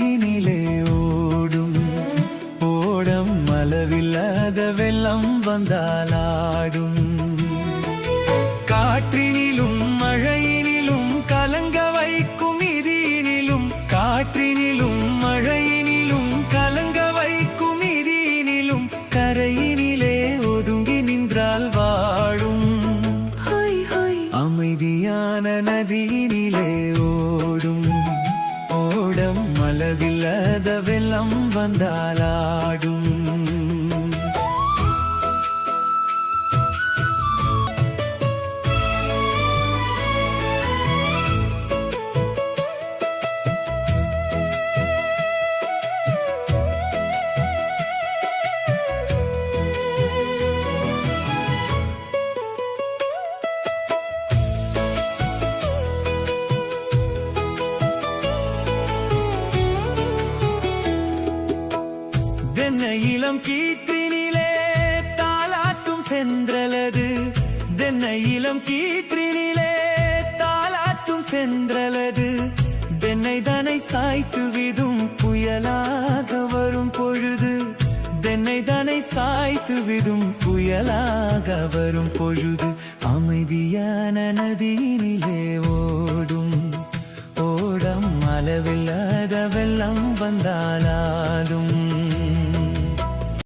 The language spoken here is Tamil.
நதியினிலே ஓடும் ஓடம் அளவில்லாத வெள்ளம் வந்தாலாடும். காற்றினிலும் மழையினிலும் கலங்க வைக்கும் இதீனிலும், காற்றினிலும் மழையினிலும் கலங்க வைக்கும் இதீனிலும், கரையினிலே ஒதுங்கி நின்றால் வாழும். அமைதியான நதியினிலே ஓடும் ஓடம் அளவில்லாத வெள்ளம் வந்தாலாடும். தென்னை இளம் கீற்றினிலே தாலாட்டும் தென்றலது, தென்னை இளம் கீற்றினிலே தாலாட்டும் தென்றலது, தென்னை தானை சாய்த்து விடும் புயலாக வரும் பொழுது, தென்னை தானை சாய்த்து விடும் புயலாக வரும் பொழுது, அமைதியான நதியினிலே ஓடும் ஓடம் அளவில்லாத வெள்ளம் வந்தாலா